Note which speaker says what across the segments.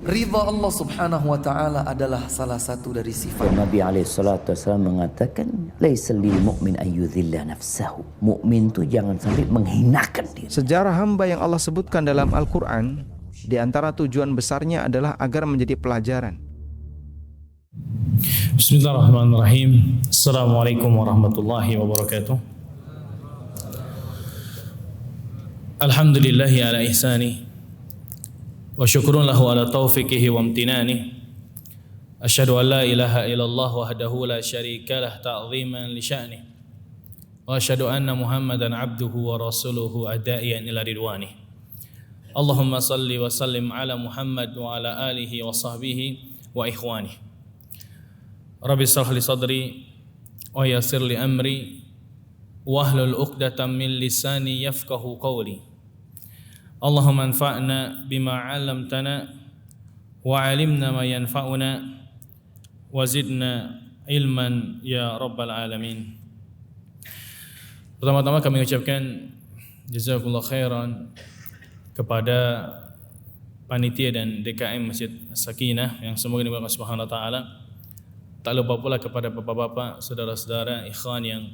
Speaker 1: Ridha Allah subhanahu wa ta'ala adalah salah satu dari sifat.
Speaker 2: Nabi SAW mengatakan, laisa lil mu'min ayyudhilla nafsahu. Mukmin itu jangan sampai menghinakan diri.
Speaker 3: Sejarah hamba yang Allah sebutkan dalam Al-Quran, di antara tujuan besarnya adalah agar menjadi pelajaran.
Speaker 4: Bismillahirrahmanirrahim. Assalamualaikum warahmatullahi wabarakatuh. Alhamdulillahi ala ihsani wa syukrun lahu ala taufiqihi wa amtinani. Asyhadu an la ilaha illallah wahdahu la syarika lah ta'ziman li sya'ni. Wa asyhadu anna Muhammadan abduhu wa rasuluhu adaiyan ila ridwani. Allahumma salli wa sallim ala Muhammad wa ala alihi wa sahbihi wa ikhwani. Rabbi shrah li sadri wa yassir li amri wahlul 'uqdatam min lisani yafqahu qawli. Allahumma anfa'na bima 'allamtana wa 'allimna ma yanfa'una wa zidna ilman ya rabbal alamin. Pertama-tama kami ucapkan jazakumullah khairan kepada panitia dan DKM Masjid Sakinah yang semoga diberkahi Allah Subhanahu wa taala. Tak lupa pula kepada bapak-bapak, saudara-saudara, ikhwan yang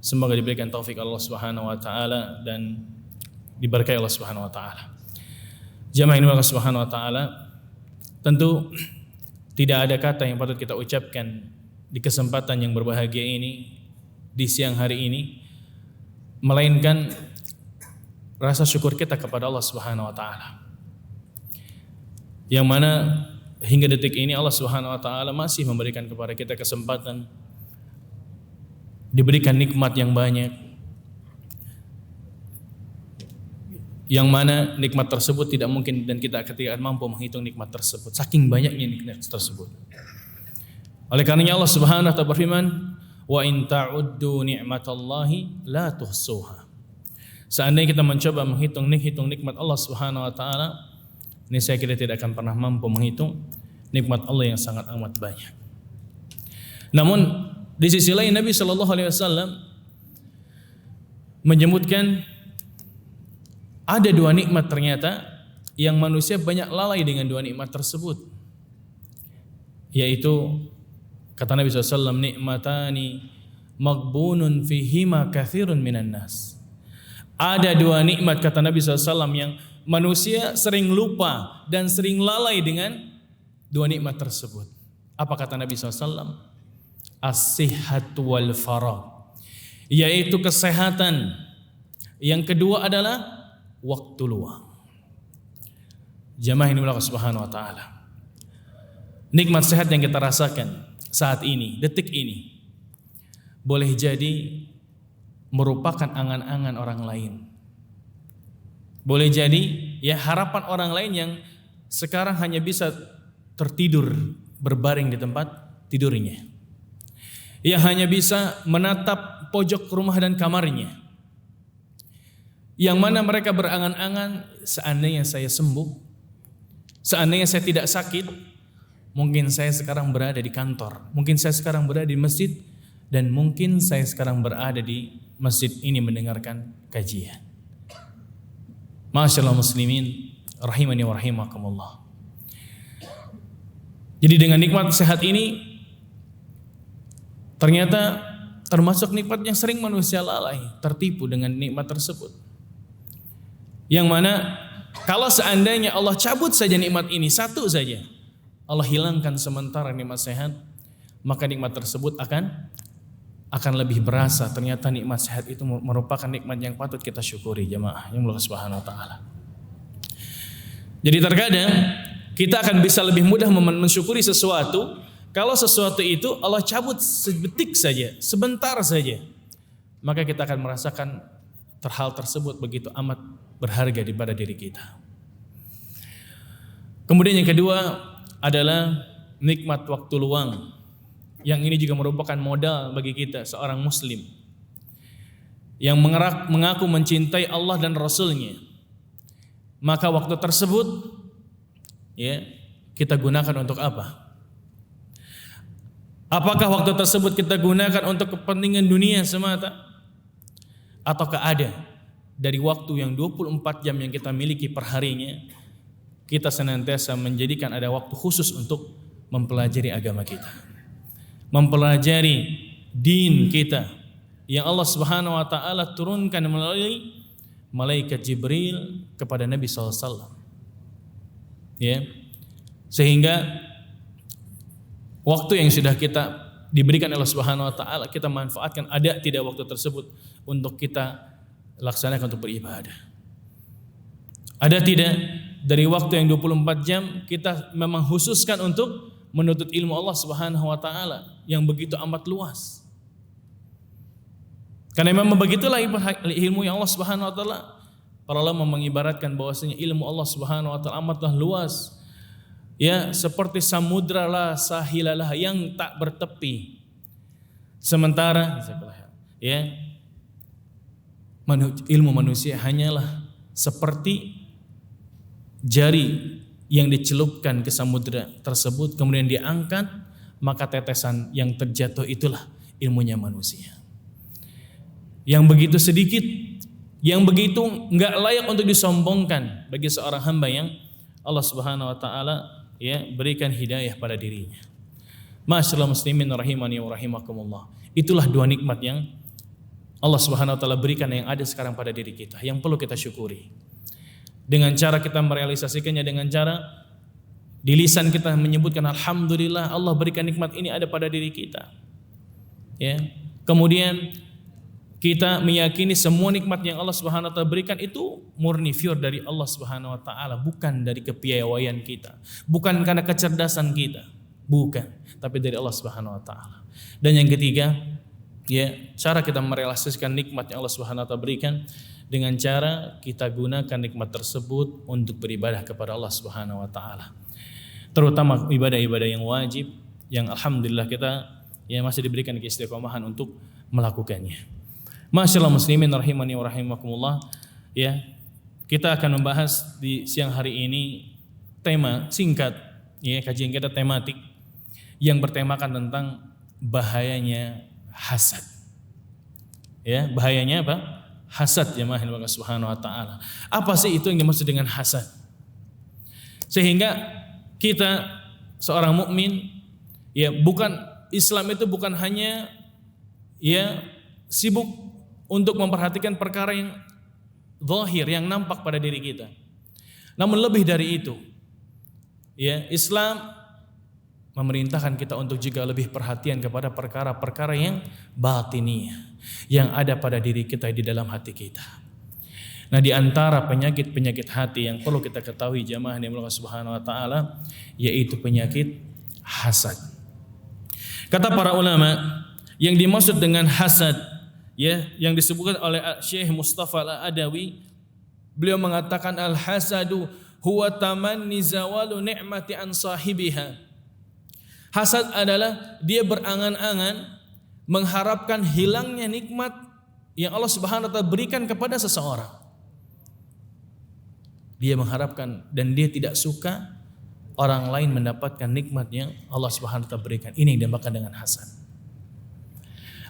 Speaker 4: semoga diberikan taufik Allah Subhanahu wa taala dan diberkahi Allah Subhanahu wa taala. Jamaah ini Allah Subhanahu wa taala, tentu tidak ada kata yang patut kita ucapkan di kesempatan yang berbahagia ini di siang hari ini melainkan rasa syukur kita kepada Allah Subhanahu wa taala. Yang mana hingga detik ini Allah Subhanahu wa taala masih memberikan kepada kita kesempatan, diberikan nikmat yang banyak, yang mana nikmat tersebut tidak mungkin dan kita tidak mampu menghitung nikmat tersebut, saking banyaknya nikmat tersebut. Oleh karenanya Allah Subhanahu wa taala berfirman, wa in ta'uddu ni'matallahi la tuhsuha. Seandainya kita mencoba menghitung nikmat Allah Subhanahu wa taala, ini saya kira tidak akan pernah mampu menghitung nikmat Allah yang sangat amat banyak. Namun di sisi lain Nabi sallallahu alaihi wasallam menyebutkan ada dua nikmat ternyata yang manusia banyak lalai dengan dua nikmat tersebut. Yaitu kata Nabi SAW, nikmatani maghbunun fihima kathirun minan nas. Ada dua nikmat kata Nabi SAW yang manusia sering lupa dan sering lalai dengan dua nikmat tersebut. Apa kata Nabi SAW? As-sihhatu wal faragh. Yaitu kesehatan. Yang kedua adalah waktu luang. Jamaah ini Allah Subhanahu wa taala. Nikmat sehat yang kita rasakan saat ini, detik ini, boleh jadi merupakan angan-angan orang lain. Boleh jadi ya harapan orang lain yang sekarang hanya bisa tertidur berbaring di tempat tidurnya. Yang hanya bisa menatap pojok rumah dan kamarnya. Yang mana mereka berangan-angan, seandainya saya sembuh, seandainya saya tidak sakit, mungkin saya sekarang berada di kantor, mungkin saya sekarang berada di masjid, dan mungkin saya sekarang berada di masjid ini mendengarkan kajian. Masyaallah muslimin, rahimani wa rahimakumullah. Jadi dengan nikmat sehat ini, ternyata termasuk nikmat yang sering manusia lalai, tertipu dengan nikmat tersebut. Yang mana kalau seandainya Allah cabut saja nikmat ini satu saja, Allah hilangkan sementara nikmat sehat, maka nikmat tersebut akan lebih berasa. Ternyata nikmat sehat itu merupakan nikmat yang patut kita syukuri, jamaah yang Allah Subhanahu wa taala. Jadi terkadang kita akan bisa lebih mudah mensyukuri sesuatu kalau sesuatu itu Allah cabut sedetik saja, sebentar saja, maka kita akan merasakan hal tersebut begitu amat berharga pada diri kita. Kemudian yang kedua adalah nikmat waktu luang. Yang ini juga merupakan modal bagi kita seorang muslim yang mengaku mencintai Allah dan Rasulnya. Maka waktu tersebut ya kita gunakan untuk apa? Apakah waktu tersebut kita gunakan untuk kepentingan dunia semata? Ataukah ada dari waktu yang 24 jam yang kita miliki per harinya, kita senantiasa menjadikan ada waktu khusus untuk mempelajari agama kita, mempelajari din kita yang Allah Subhanahu wa taala turunkan melalui malaikat Jibril kepada Nabi SAW. Ya. Sehingga waktu yang sudah kita diberikan Allah Subhanahu wa taala kita manfaatkan, ada tidak waktu tersebut untuk kita laksanakan untuk beribadah. Ada tidak dari waktu yang 24 jam kita memang khususkan untuk menuntut ilmu Allah Subhanahu wa taala yang begitu amat luas. Karena memang begitulah ilmu yang Allah Subhanahu wa taala. Para ulama mengibaratkan bahwasanya ilmu Allah Subhanahu wa taala amatlah luas. Ya, seperti samudra la sahilalah yang tak bertepi. Sementara ya, ilmu manusia hanyalah seperti jari yang dicelupkan ke samudra tersebut kemudian diangkat, maka tetesan yang terjatuh itulah ilmunya manusia. Yang begitu sedikit, yang begitu enggak layak untuk disombongkan bagi seorang hamba yang Allah Subhanahu wa taala ya berikan hidayah pada dirinya. Masyaallah muslimin rahimani wa rahimakumullah. Itulah dua nikmat yang Allah Subhanahu wa taala berikan yang ada sekarang pada diri kita yang perlu kita syukuri. Dengan cara kita merealisasikannya, dengan cara di lisan kita menyebutkan alhamdulillah Allah berikan nikmat ini ada pada diri kita. Ya. Kemudian kita meyakini semua nikmat yang Allah Subhanahu wa taala berikan itu murni pure dari Allah Subhanahu wa taala, bukan dari kepiawaian kita, bukan karena kecerdasan kita, bukan, tapi dari Allah Subhanahu wa taala. Dan yang ketiga, ya, cara kita merealisasikan nikmat yang Allah Subhanahu wa taala berikan dengan cara kita gunakan nikmat tersebut untuk beribadah kepada Allah Subhanahu wa taala. Terutama ibadah-ibadah yang wajib yang alhamdulillah kita ya masih diberikan keistiqomahan untuk melakukannya. Masyaallah muslimin rahimani wa rahimakumullah. Ya, kita akan membahas di siang hari ini tema singkat, ya, kajian kita tematik yang bertemakan tentang bahayanya hasad. Ya, bahayanya apa? Hasad, jemaah Allah Subhanahu wa taala. Apa sih itu yang dimaksud dengan hasad? Sehingga kita seorang mukmin, ya, bukan Islam itu bukan hanya ya sibuk untuk memperhatikan perkara yang zahir, yang nampak pada diri kita. Namun lebih dari itu, ya, Islam memerintahkan kita untuk juga lebih perhatian kepada perkara-perkara yang batiniyah, yang ada pada diri kita, di dalam hati kita. Nah, di antara penyakit-penyakit hati yang perlu kita ketahui jamaah yang Allah Subhanahu wa taala, yaitu penyakit hasad. Kata para ulama, yang dimaksud dengan hasad, ya, yang disebutkan oleh Syekh Mustafa Al-Adawi, beliau mengatakan al-hasadu huwa tamanni zawalu ni'mati an sahibiha. Hasad adalah dia berangan-angan mengharapkan hilangnya nikmat yang Allah Subhanahu wa taala berikan kepada seseorang. Dia mengharapkan dan dia tidak suka orang lain mendapatkan nikmat yang Allah Subhanahu wa taala berikan. Ini yang dinamakan dengan hasad.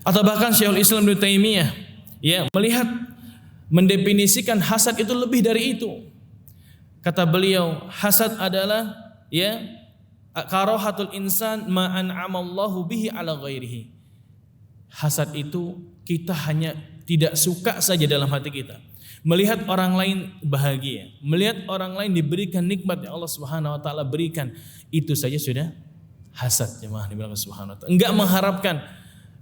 Speaker 4: Atau bahkan Syekhul Islam Ibnu Taimiyah ya melihat mendefinisikan hasad itu lebih dari itu. Kata beliau, hasad adalah ya karahatul insan ma an'amallahu bihi ala ghairihi. Hasad itu kita hanya tidak suka saja dalam hati kita. Melihat orang lain bahagia, melihat orang lain diberikan nikmat yang Allah Subhanahu wa taala berikan, itu saja sudah hasad, jemaah Allah Subhanahu wa taala. Enggak mengharapkan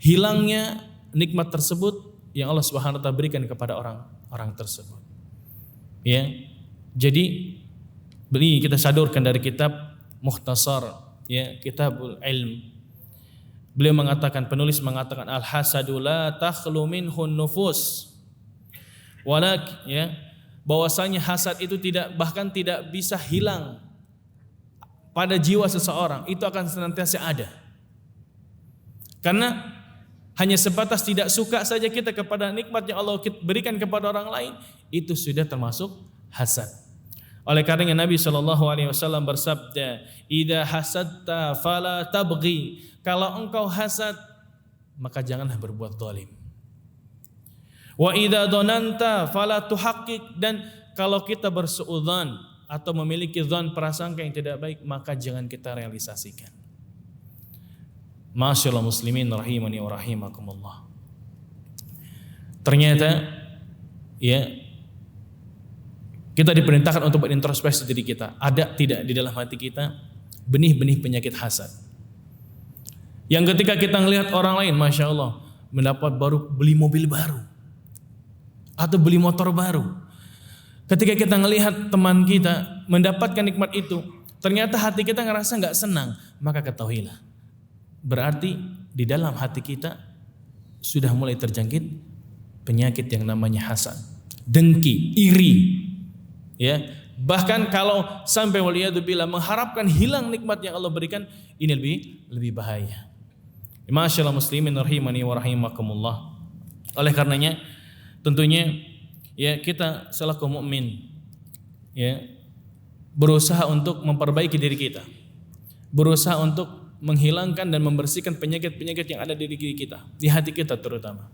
Speaker 4: hilangnya nikmat tersebut yang Allah Subhanahu wa taala berikan kepada orang tersebut. Ya. Jadi kita sadurkan dari kitab Mukhtasar, ya, Kitabul Ilm. Beliau mengatakan, penulis mengatakan al-hasadu la takhlu minhun nufus. Ya, bahwasanya hasad itu bahkan tidak bisa hilang pada jiwa seseorang, itu akan senantiasa ada. Karena hanya sebatas tidak suka saja kita kepada nikmat yang Allah berikan kepada orang lain, itu sudah termasuk hasad. Oleh karenanya Nabi SAW bersabda, "Idza hasadta fala tabghi." Kalau engkau hasad, maka janganlah berbuat zalim. Wa idza dhananta fala tuhaqqiq. Dan kalau kita bersuudzon, atau memiliki dzan prasangka yang tidak baik, maka jangan kita realisasikan. Masyaallah muslimin rahimani wa rahimakumullah. Ternyata ya kita diperintahkan untuk berintrospeksi diri kita. Ada tidak di dalam hati kita benih-benih penyakit hasad? Yang ketika kita melihat orang lain, masya Allah, mendapat beli mobil baru atau beli motor baru. Ketika kita melihat teman kita mendapatkan nikmat itu, ternyata hati kita ngerasa nggak senang, maka ketahuilah, berarti di dalam hati kita sudah mulai terjangkit penyakit yang namanya hasad, dengki, iri. Ya, bahkan kalau sampai waliyadzubillah mengharapkan hilang nikmat yang Allah berikan, ini lebih bahaya. Masyaallah muslimin rahimani wa rahimakumullah. Oleh karenanya tentunya ya kita selaku mukmin ya berusaha untuk memperbaiki diri kita. Berusaha untuk menghilangkan dan membersihkan penyakit-penyakit yang ada di diri kita, di hati kita terutama.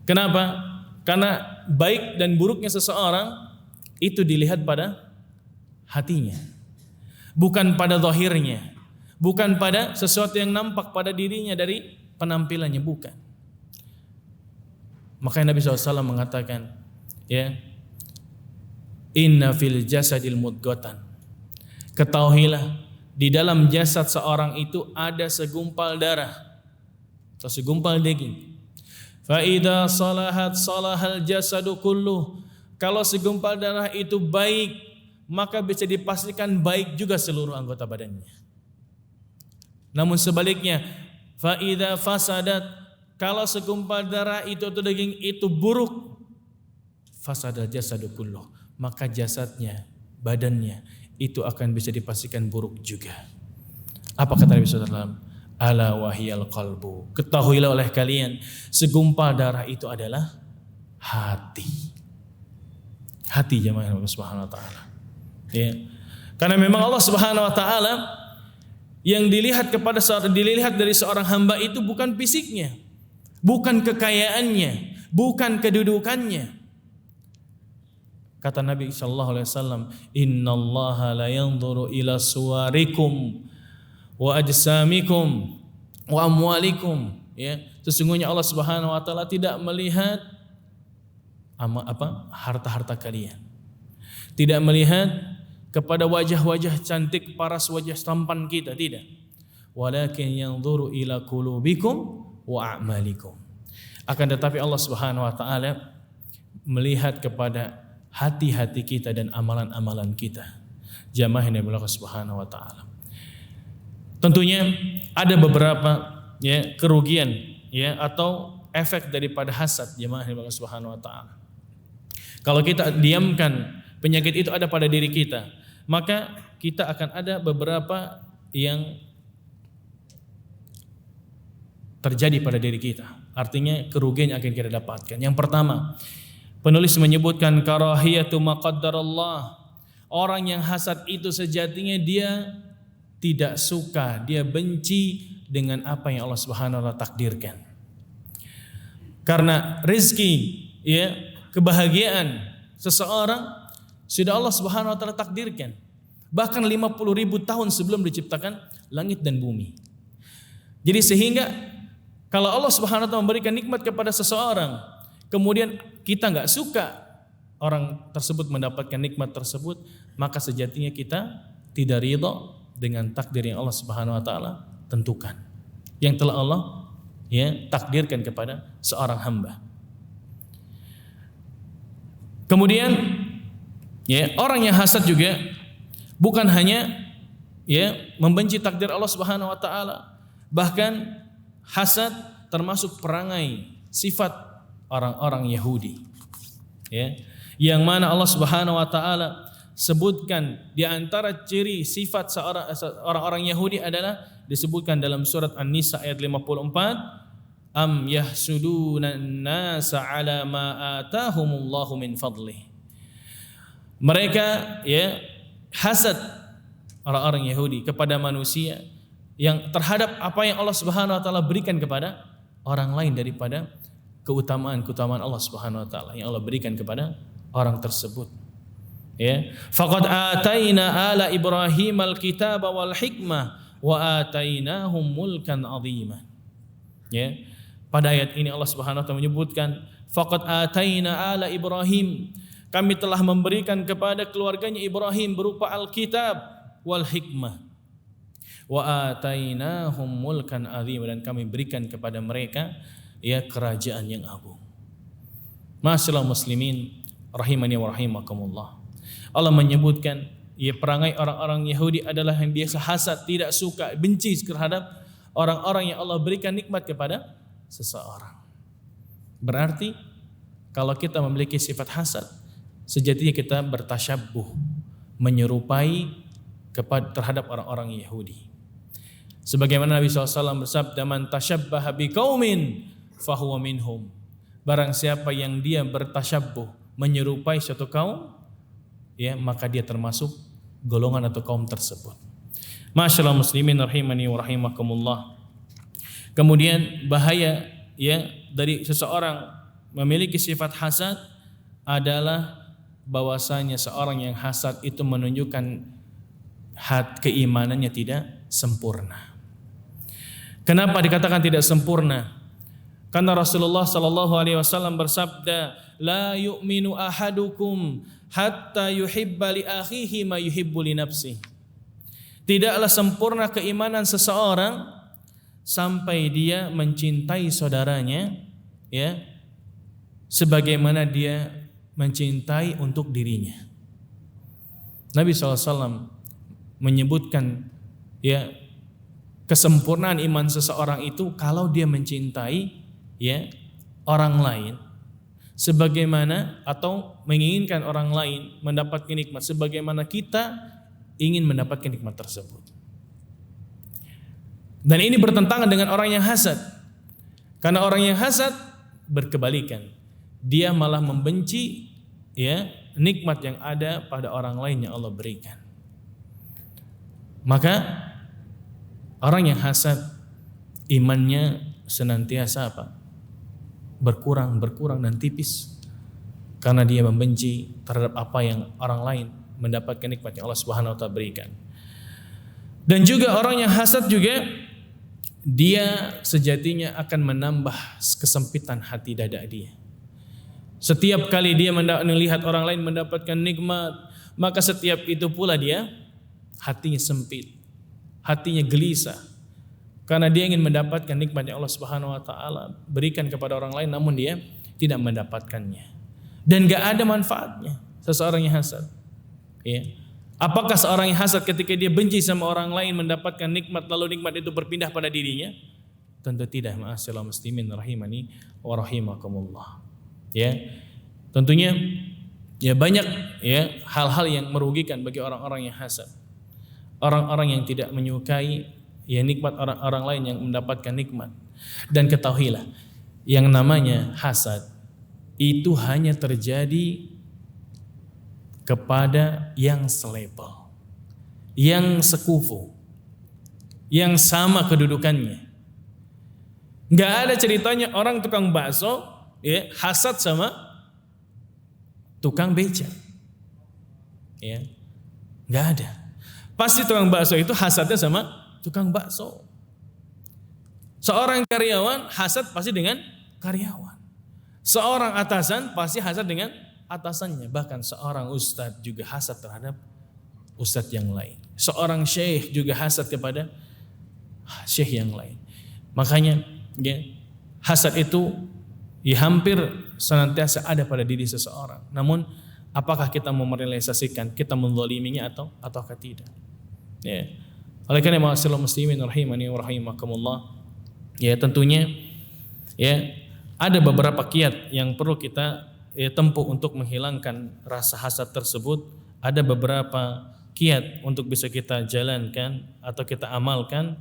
Speaker 4: Kenapa? Karena baik dan buruknya seseorang itu dilihat pada hatinya, bukan pada zahirnya, bukan pada sesuatu yang nampak pada dirinya dari penampilannya, bukan. Makanya Nabi SAW mengatakan, ya, inna fil jasadil mudghatan. Ketahuilah di dalam jasad seorang itu ada segumpal darah atau segumpal daging. Fa idza salahat salahal jasadu kulluh. Kalau segumpal darah itu baik, maka bisa dipastikan baik juga seluruh anggota badannya. Namun sebaliknya, fa idza fasadat, kalau segumpal darah itu atau daging itu buruk, fasadal jasadu kulluh, maka jasadnya, badannya itu akan bisa dipastikan buruk juga. Apa kata Nabi SAW? Ala wahiyal qalbu. Ketahuilah oleh kalian, segumpal darah itu adalah hati. Hati jemaah Allah Subhanahu wa taala. Ya. Karena memang Allah Subhanahu wa taala yang dilihat dari seorang hamba itu bukan fisiknya, bukan kekayaannya, bukan kedudukannya. Kata Nabi sallallahu alaihi wasallam, "Innallaha la yanzuru ila suwarikum wa ajsamikum wa amwalikum." Ya, sesungguhnya Allah Subhanahu wa taala tidak melihat harta-harta kalian. Tidak melihat kepada wajah-wajah cantik, paras wajah tampan kita, tidak. Walakin yanzuru ila qulubikum wa a'malikum. Akan tetapi Allah Subhanahu wa taala melihat kepada hati-hati kita dan amalan-amalan kita. Jamaah yang dimiliki Allah Subhanahu wa taala. Tentunya ada beberapa ya kerugian ya atau efek daripada hasad, jamaah yang dimiliki Allah Subhanahu wa taala. Kalau kita diamkan penyakit itu ada pada diri kita, maka kita akan ada beberapa yang terjadi pada diri kita. Artinya kerugian yang akan kita dapatkan. Yang pertama, penulis menyebutkan karahiyatu maqaddarallah. Orang yang hasad itu sejatinya dia tidak suka, dia benci dengan apa yang Allah Subhanahu wa taala takdirkan. Karena rezeki, ya, kebahagiaan seseorang sudah Allah Subhanahu wa taala takdirkan. Bahkan 50.000 tahun sebelum diciptakan langit dan bumi. Jadi sehingga kalau Allah Subhanahu wa taala memberikan nikmat kepada seseorang, kemudian kita enggak suka orang tersebut mendapatkan nikmat tersebut, maka sejatinya kita tidak ridha dengan takdir yang Allah Subhanahu wa taala tentukan, yang telah Allah ya takdirkan kepada seorang hamba. Kemudian ya orang yang hasad juga bukan hanya ya membenci takdir Allah Subhanahu wa taala, bahkan hasad termasuk perangai sifat orang-orang Yahudi. Ya, yang mana Allah Subhanahu wa taala sebutkan di antara ciri sifat orang-orang Yahudi adalah disebutkan dalam surat An-Nisa ayat 54, am yahsuduna an-nasa ala ma atahumullahu min fadlih. Mereka ya hasad orang-orang Yahudi kepada manusia yang terhadap apa yang Allah Subhanahu wa taala berikan kepada orang lain daripada keutamaan Allah Subhanahu wa taala yang Allah berikan kepada orang tersebut. Ya, faqad ataina ala Ibrahim al-kitaba wal hikmah wa atainahum mulkan 'azima. Ya. Pada ayat ini Allah Subhanahu wa taala menyebutkan faqad ataina ala Ibrahim, kami telah memberikan kepada keluarganya Ibrahim berupa Alkitab wal hikmah. Wa atainahum mulkan 'azima, dan kami berikan kepada mereka ya kerajaan yang agung. Masyaallah muslimin rahimani wa rahimakumullah. Allah menyebutkan ya perangai orang-orang Yahudi adalah yang biasa hasad, tidak suka, benci terhadap orang-orang yang Allah berikan nikmat kepada seseorang. Berarti kalau kita memiliki sifat hasad, sejatinya kita bertasyabbuh, menyerupai terhadap orang-orang Yahudi. Sebagaimana Nabi SAW bersabda, man tasyabbaha biqaumin fahuwa minhum. Barang siapa yang dia bertasyabbuh, menyerupai suatu kaum, ya maka dia termasuk golongan atau kaum tersebut. Masyaallah muslimin rahimani wa rahimakumullah. Kemudian bahaya ya dari seseorang memiliki sifat hasad adalah bahwasanya seorang yang hasad itu menunjukkan keimanannya tidak sempurna. Kenapa dikatakan tidak sempurna? Karena Rasulullah sallallahu alaihi wasallam bersabda, la yu'minu ahadukum hatta yuhibba li akhihi ma yuhibbu li nafsihi. Tidaklah sempurna keimanan seseorang sampai dia mencintai saudaranya ya sebagaimana dia mencintai untuk dirinya. Nabi SAW menyebutkan ya kesempurnaan iman seseorang itu kalau dia mencintai ya orang lain sebagaimana atau menginginkan orang lain mendapatkan nikmat sebagaimana kita ingin mendapatkan nikmat tersebut. Dan ini bertentangan dengan orang yang hasad. Karena orang yang hasad berkebalikan. Dia malah membenci ya nikmat yang ada pada orang lain yang Allah berikan. Maka orang yang hasad imannya senantiasa apa? Berkurang dan tipis. Karena dia membenci terhadap apa yang orang lain mendapatkan nikmat yang Allah Subhanahu wa taala berikan. Dan juga orang yang hasad juga dia sejatinya akan menambah kesempitan hati dada dia. Setiap kali dia melihat orang lain mendapatkan nikmat, maka setiap itu pula dia hatinya sempit, hatinya gelisah. Karena dia ingin mendapatkan nikmat yang Allah Subhanahu wa taala berikan kepada orang lain, namun dia tidak mendapatkannya. Dan gak ada manfaatnya seseorang yang hasad. Ya. Apakah seorang yang hasad ketika dia benci sama orang lain mendapatkan nikmat lalu nikmat itu berpindah pada dirinya? Tentu tidak. Ma'asyiral muslimin rahimani wa rahimakumullah. Ya. Tentunya ya banyak ya hal-hal yang merugikan bagi orang-orang yang hasad. Orang-orang yang tidak menyukai ya nikmat orang-orang lain yang mendapatkan nikmat. Dan ketahuilah yang namanya hasad itu hanya terjadi kepada yang selevel, yang sekufu, yang sama kedudukannya. Gak ada ceritanya orang tukang bakso ya hasad sama tukang beca, ya gak ada. Pasti tukang bakso itu hasadnya sama tukang bakso. Seorang karyawan hasad pasti dengan karyawan. Seorang atasan pasti hasad dengan atasannya. Bahkan seorang ustadz juga hasad terhadap ustadz yang lain. Seorang syekh juga hasad kepada syekh yang lain. Makanya ya, hasad itu ya, hampir senantiasa ada pada diri seseorang. Namun apakah kita mau merealisasikan, kita menzaliminya ataukah tidak? Ya. Oleh karena ma'asyiral muslimin rahimani wa rahimakumullah, ya tentunya ya ada beberapa kiat yang perlu kita tempuh untuk menghilangkan rasa hasad tersebut. Ada beberapa kiat untuk bisa kita jalankan atau kita amalkan.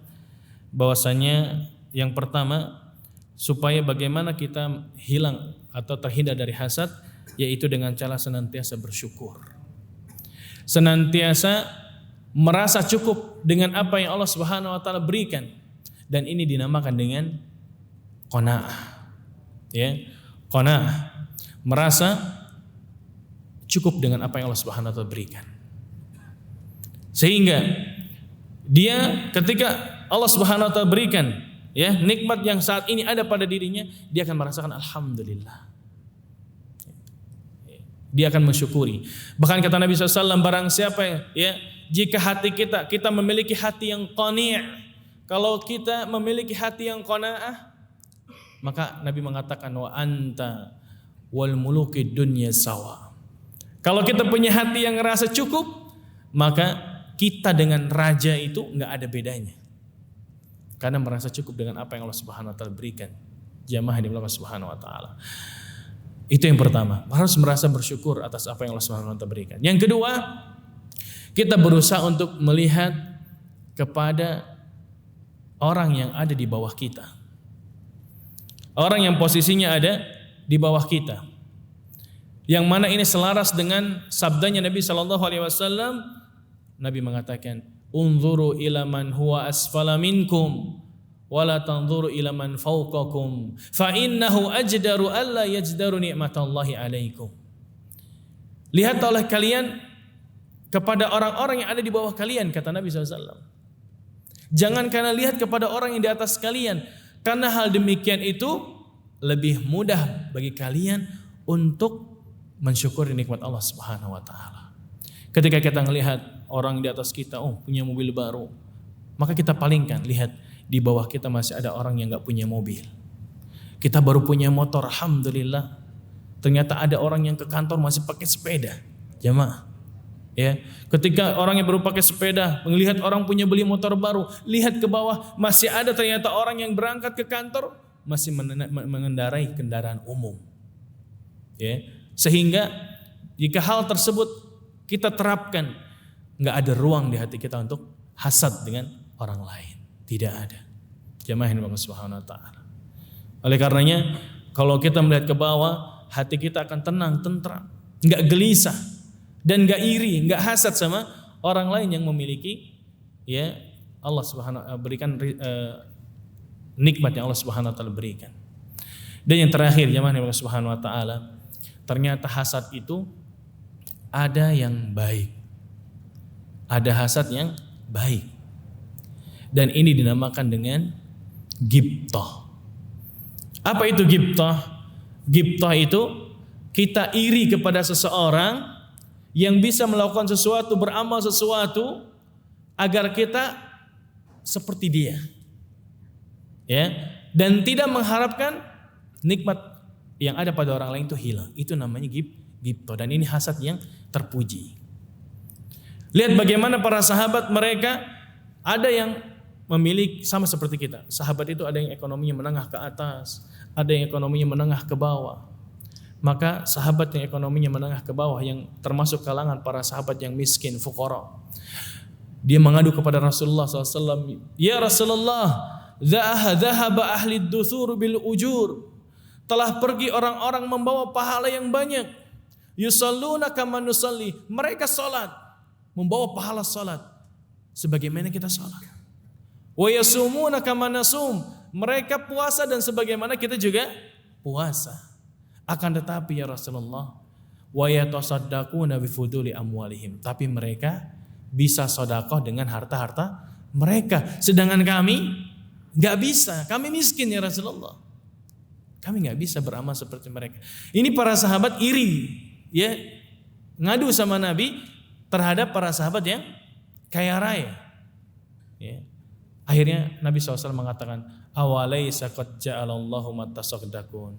Speaker 4: Bahwasanya yang pertama, supaya bagaimana kita hilang atau terhindar dari hasad, yaitu dengan cara senantiasa bersyukur, senantiasa merasa cukup dengan apa yang Allah Subhanahu wa taala berikan, dan ini dinamakan dengan qanaah. Ya, qanaah, merasa cukup dengan apa yang Allah Subhanahu wa taala berikan. Sehingga dia ketika Allah Subhanahu wa taala berikan ya nikmat yang saat ini ada pada dirinya, dia akan merasakan alhamdulillah. Dia akan mensyukuri. Bahkan kata Nabi SAW, barang siapa ya jika hati kita memiliki hati yang qani', kalau kita memiliki hati yang qanaah, maka Nabi mengatakan wa anta wal muluki dunya sawa. Kalau kita punya hati yang ngerasa cukup, maka kita dengan raja itu nggak ada bedanya. Karena merasa cukup dengan apa yang Allah Subhanahu wa taala berikan. Jamaah di Allah Subhanahu wa taala. Itu yang pertama, harus merasa bersyukur atas apa yang Allah Subhanahu wa taala berikan. Yang kedua, kita berusaha untuk melihat kepada orang yang ada di bawah kita. Orang yang posisinya ada di bawah kita. Yang mana ini selaras dengan sabdanya Nabi sallallahu alaihi wasallam. Nabi mengatakan, "Unzuru ila man huwa asfala minkum wala tanzuru ila man fawqakum fa innahu ajdaru alla yajdaru ni'matallahi alaikum." Lihat oleh kalian kepada orang-orang yang ada di bawah kalian, kata Nabi SAW. Jangan karena lihat kepada orang yang di atas kalian, karena hal demikian itu lebih mudah bagi kalian untuk mensyukuri nikmat Allah Subhanahu wa taala. Ketika kita melihat orang di atas kita, punya mobil baru, maka kita palingkan, lihat di bawah kita masih ada orang yang gak punya mobil. Kita baru punya motor, alhamdulillah. Ternyata ada orang yang ke kantor masih pakai sepeda. Jamaah. Ya, ketika orang yang baru pakai sepeda melihat orang punya beli motor baru, lihat ke bawah masih ada ternyata orang yang berangkat ke kantor masih mengendarai kendaraan umum. Ya, sehingga jika hal tersebut kita terapkan, nggak ada ruang di hati kita untuk hasad dengan orang lain. Tidak ada. Jamaah yang Allah Subhanahu wa taala. Oleh karenanya, kalau kita melihat ke bawah, hati kita akan tenang, tentram, nggak gelisah dan nggak iri, nggak hasad sama orang lain yang memiliki ya Allah Subhanahu wa taala berikan nikmat yang Allah Subhanahu wa taala berikan. Dan yang terakhir, jamaah yang Allah Subhanahu wa taala, ternyata hasad itu ada yang baik. Ada hasad yang baik. Dan ini dinamakan dengan ghibthah. Apa itu ghibthah? Ghibthah itu kita iri kepada seseorang yang bisa melakukan sesuatu, beramal sesuatu agar kita seperti dia. Ya, dan tidak mengharapkan nikmat yang ada pada orang lain itu hilang. Itu namanya ghibthah, dan ini hasad yang terpuji. Lihat bagaimana para sahabat, mereka ada yang memiliki sama seperti kita. Sahabat itu ada yang ekonominya menengah ke atas, ada yang ekonominya menengah ke bawah. Maka sahabat yang ekonominya menengah ke bawah, yang termasuk kalangan para sahabat yang miskin, fuqara, dia mengadu kepada Rasulullah SAW, "Ya Rasulullah, dhahaba ahli duthur bil ujur." Telah pergi orang-orang membawa pahala yang banyak. Yusalluna kama nusalli. Mereka salat, membawa pahala salat sebagaimana kita salat. Wa yasumuna kama nasum. Mereka puasa dan sebagaimana kita juga puasa. Akan tetapi ya Rasulullah, wa yatasaddaquna bi fuduli amwalihim. Tapi mereka bisa sedekah dengan harta-harta mereka, sedangkan kami enggak bisa. Kami miskin ya Rasulullah. Kami enggak bisa beramal seperti mereka. Ini para sahabat iri, ya, ngadu sama Nabi terhadap para sahabat yang kaya raya. Ya. Akhirnya Nabi SAW mengatakan, "Awalaysa qad ja'alallahu matasaddaqun."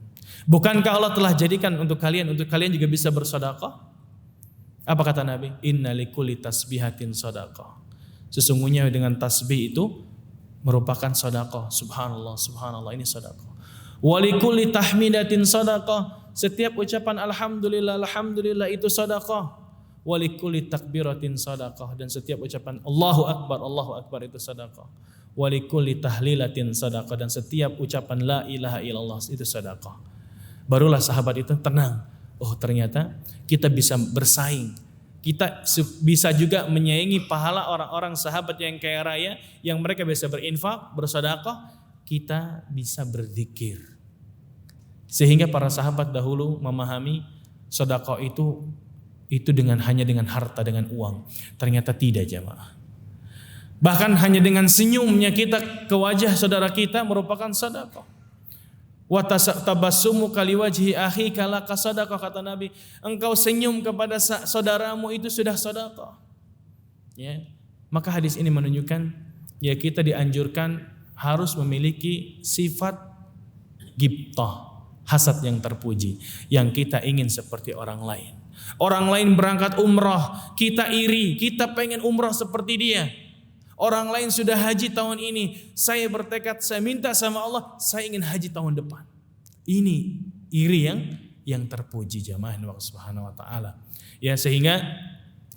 Speaker 4: Bukankah Allah telah jadikan untuk kalian juga bisa bersedekah? Apa kata Nabi? "Inna likulli tasbihatin shadaqah." Sesungguhnya dengan tasbih itu merupakan sedekah. Subhanallah, subhanallah, ini sedekah. Wa likulli tahmidatin shadaqah. Setiap ucapan alhamdulillah, alhamdulillah itu sedekah. Wa likulli takbiratin shadaqah, dan setiap ucapan Allahu akbar itu sedekah. Wa likulli tahlilatin shadaqah, dan setiap ucapan la ilaha illallah itu sedekah. Barulah sahabat itu tenang. Oh, ternyata kita bisa bersaing. Kita bisa juga menyaingi pahala orang-orang sahabat yang kaya raya, yang mereka bisa berinfak, bersedekah. Kita bisa berzikir. Sehingga para sahabat dahulu memahami sedekah itu itu hanya dengan harta, dengan uang. Ternyata tidak, jamaah. Bahkan hanya dengan senyumnya kita ke wajah saudara kita merupakan sedekah. Wa tabassumu kali wajhi akhika laka sadaqah, kata Nabi. Engkau senyum kepada saudaramu itu sudah sedekah. Ya. Maka hadis ini menunjukkan ya kita dianjurkan harus memiliki sifat ghibthah, hasad yang terpuji, yang kita ingin seperti orang lain. Orang lain berangkat umrah, kita iri, kita pengen umrah seperti dia. Orang lain sudah haji tahun ini, saya bertekad, saya minta sama Allah, saya ingin haji tahun depan. Ini iri yang terpuji, jamaah Allah Subhanahu wa taala. Ya, sehingga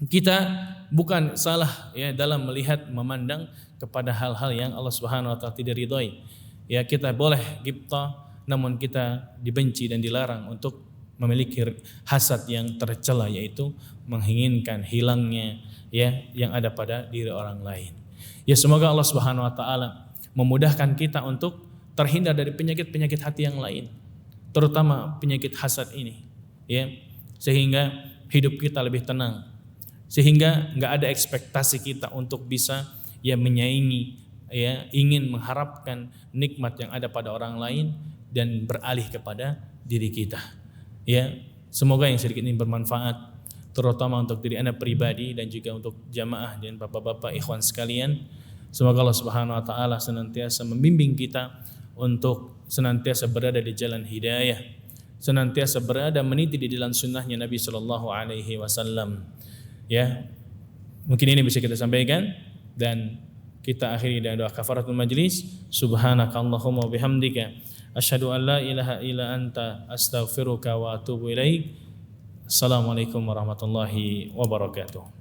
Speaker 4: kita bukan salah ya dalam melihat, memandang kepada hal-hal yang Allah Subhanahu wa taala tidak ridhoi. Ya, kita boleh ghibthah, namun kita dibenci dan dilarang untuk memiliki hasad yang tercela, yaitu menginginkan hilangnya ya yang ada pada diri orang lain. Ya, semoga Allah Subhanahu wa taala memudahkan kita untuk terhindar dari penyakit-penyakit hati yang lain, terutama penyakit hasad ini, ya, sehingga hidup kita lebih tenang, sehingga nggak ada ekspektasi kita untuk bisa ya menyaingi, ya, ingin mengharapkan nikmat yang ada pada orang lain dan beralih kepada diri kita. Ya, semoga yang sedikit ini bermanfaat, terutama untuk diri Anda pribadi dan juga untuk jamaah dan bapak-bapak ikhwan sekalian. Semoga Allah Subhanahu wa taala senantiasa membimbing kita untuk senantiasa berada di jalan hidayah, senantiasa berada meniti di jalan sunnahnya Nabi sallallahu alaihi wasallam. Ya, mungkin ini bisa kita sampaikan dan kita akhiri dengan doa kafaratul majlis. Subhanakallahumma wa bihamdika asyhadu an la ilaha illa anta astaghfiruka wa atubu ilaik. Assalamualaikum warahmatullahi wabarakatuh.